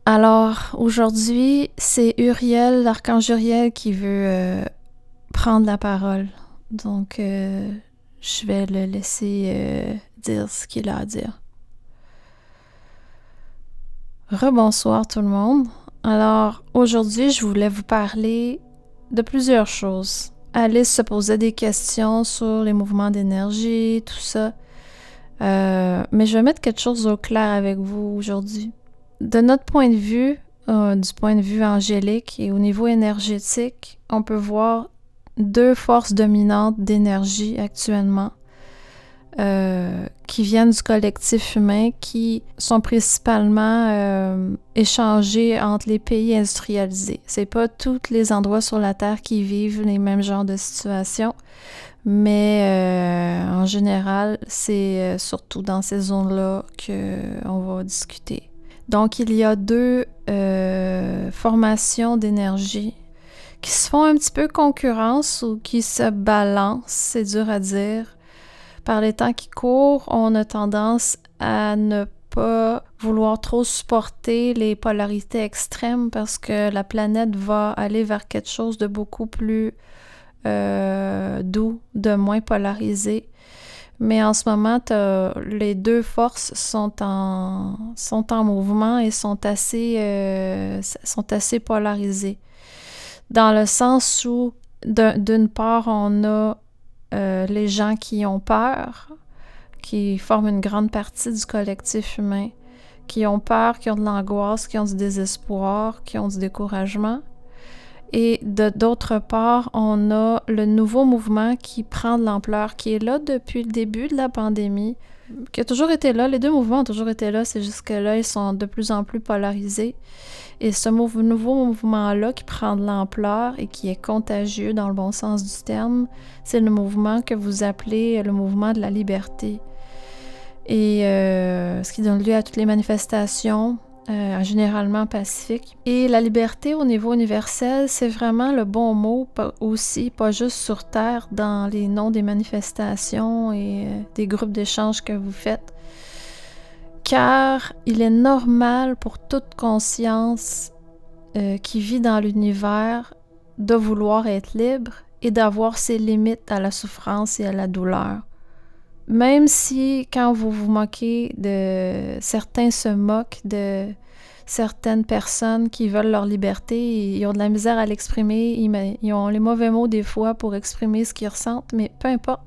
Alors, aujourd'hui, c'est Uriel, l'archange Uriel, qui veut prendre la parole. Donc, je vais le laisser dire ce qu'il a à dire. Rebonsoir tout le monde. Alors, aujourd'hui, je voulais vous parler de plusieurs choses. Alice se posait des questions sur les mouvements d'énergie, tout ça. Mais je vais mettre quelque chose au clair avec vous aujourd'hui. De notre point de vue, du point de vue angélique et au niveau énergétique, on peut voir deux forces dominantes d'énergie actuellement qui viennent du collectif humain, qui sont principalement échangées entre les pays industrialisés. C'est pas tous les endroits sur la Terre qui vivent les mêmes genres de situations, mais en général, c'est surtout dans ces zones-là qu'on va discuter. Donc, il y a deux formations d'énergie qui se font un petit peu concurrence ou qui se balancent, c'est dur à dire. Par les temps qui courent, on a tendance à ne pas vouloir trop supporter les polarités extrêmes parce que la planète va aller vers quelque chose de beaucoup plus doux, de moins polarisé. Mais en ce moment, les deux forces sont en mouvement et sont assez polarisées. Dans le sens où, d'une part, on a les gens qui ont peur, qui forment une grande partie du collectif humain, qui ont peur, qui ont de l'angoisse, qui ont du désespoir, qui ont du découragement. Et d'autre part, on a le nouveau mouvement qui prend de l'ampleur, qui est là depuis le début de la pandémie, qui a toujours été là. Les deux mouvements ont toujours été là, c'est juste que là, ils sont de plus en plus polarisés. Et ce nouveau mouvement-là qui prend de l'ampleur et qui est contagieux dans le bon sens du terme, c'est le mouvement que vous appelez le mouvement de la liberté. Et ce qui donne lieu à toutes les manifestations, généralement pacifiques. Et la liberté au niveau universel, c'est vraiment le bon mot aussi, pas juste sur Terre, dans les noms des manifestations et des groupes d'échange que vous faites. Car il est normal pour toute conscience qui vit dans l'univers de vouloir être libre et d'avoir ses limites à la souffrance et à la douleur. Même si, quand vous vous moquez certains se moquent de certaines personnes qui veulent leur liberté, ils ont de la misère à l'exprimer, ils ont les mauvais mots des fois pour exprimer ce qu'ils ressentent, mais peu importe.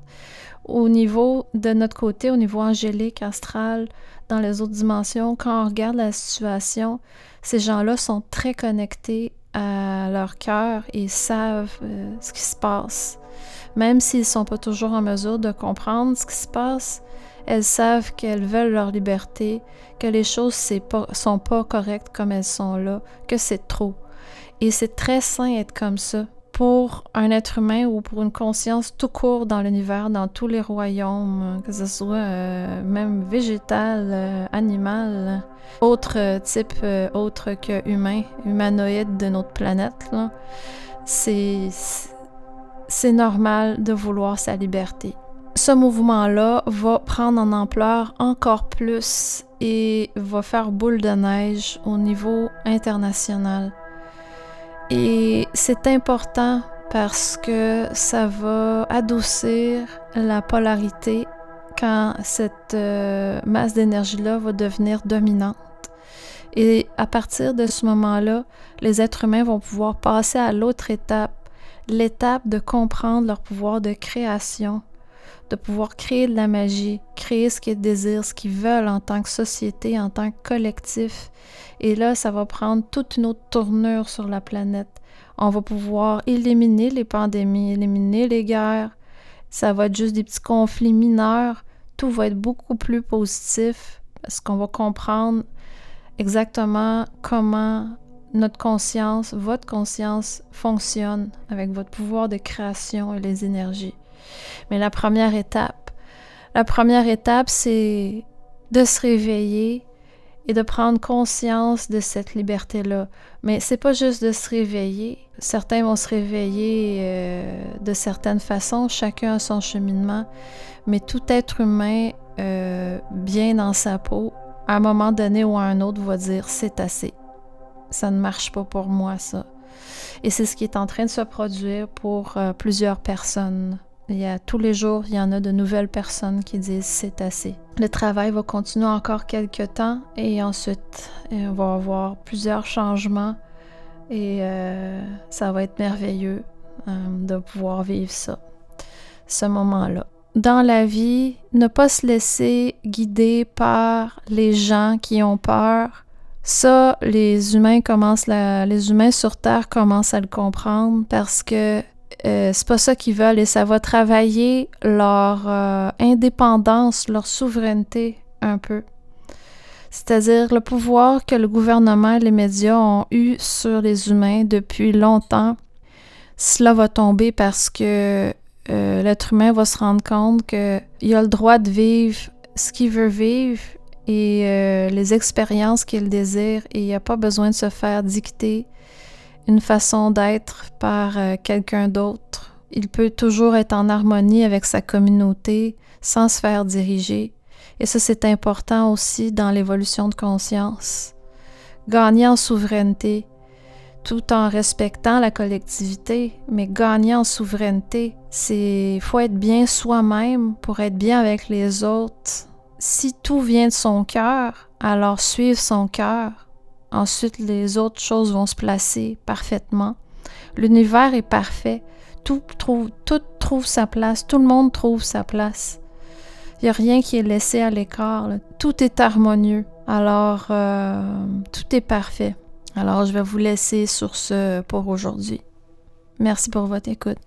Au niveau de notre côté, au niveau angélique, astral, dans les autres dimensions, quand on regarde la situation, ces gens-là sont très connectés à leur cœur et savent ce qui se passe. Même s'ils ne sont pas toujours en mesure de comprendre ce qui se passe, elles savent qu'elles veulent leur liberté, que les choses sont pas correctes comme elles sont là, que c'est trop. Et c'est très sain d'être comme ça. Pour un être humain ou pour une conscience tout court dans l'univers, dans tous les royaumes, que ce soit même végétal, animal, autre type autre que humain, humanoïde de notre planète, là, c'est normal de vouloir sa liberté. Ce mouvement-là va prendre en ampleur encore plus et va faire boule de neige au niveau international. Et c'est important parce que ça va adoucir la polarité quand cette masse d'énergie-là va devenir dominante. Et à partir de ce moment-là, les êtres humains vont pouvoir passer à l'autre étape, l'étape de comprendre leur pouvoir de création, de pouvoir créer de la magie, créer ce qu'ils désirent, ce qu'ils veulent en tant que société, en tant que collectif. Et là, ça va prendre toute une autre tournure sur la planète. On va pouvoir éliminer les pandémies, éliminer les guerres. Ça va être juste des petits conflits mineurs. Tout va être beaucoup plus positif parce qu'on va comprendre exactement comment notre conscience, votre conscience fonctionne avec votre pouvoir de création et les énergies. Mais la première étape, c'est de se réveiller et de prendre conscience de cette liberté-là. Mais c'est pas juste de se réveiller. Certains vont se réveiller de certaines façons, chacun a son cheminement, mais tout être humain bien dans sa peau, à un moment donné ou à un autre, va dire « c'est assez ». Ça ne marche pas pour moi, ça. Et c'est ce qui est en train de se produire pour plusieurs personnes. Tous les jours, il y en a de nouvelles personnes qui disent c'est assez. Le travail va continuer encore quelques temps et ensuite, on va avoir plusieurs changements et ça va être merveilleux de pouvoir vivre ça, ce moment-là. Dans la vie, ne pas se laisser guider par les gens qui ont peur. Ça, les humains sur Terre commencent à le comprendre parce que c'est pas ça qu'ils veulent et ça va travailler leur indépendance, leur souveraineté un peu. C'est-à-dire le pouvoir que le gouvernement et les médias ont eu sur les humains depuis longtemps. Cela va tomber parce que l'être humain va se rendre compte qu'il a le droit de vivre ce qu'il veut vivre et les expériences qu'il désire et il n'y a pas besoin de se faire dicter une façon d'être par quelqu'un d'autre. Il peut toujours être en harmonie avec sa communauté sans se faire diriger. Et ça, c'est important aussi dans l'évolution de conscience. Gagner en souveraineté, tout en respectant la collectivité, mais gagner en souveraineté, faut être bien soi-même pour être bien avec les autres. Si tout vient de son cœur, alors suivre son cœur. Ensuite, les autres choses vont se placer parfaitement. L'univers est parfait. Tout trouve sa place. Tout le monde trouve sa place. Il n'y a rien qui est laissé à l'écart, là. Tout est harmonieux. Alors, tout est parfait. Alors, je vais vous laisser sur ce pour aujourd'hui. Merci pour votre écoute.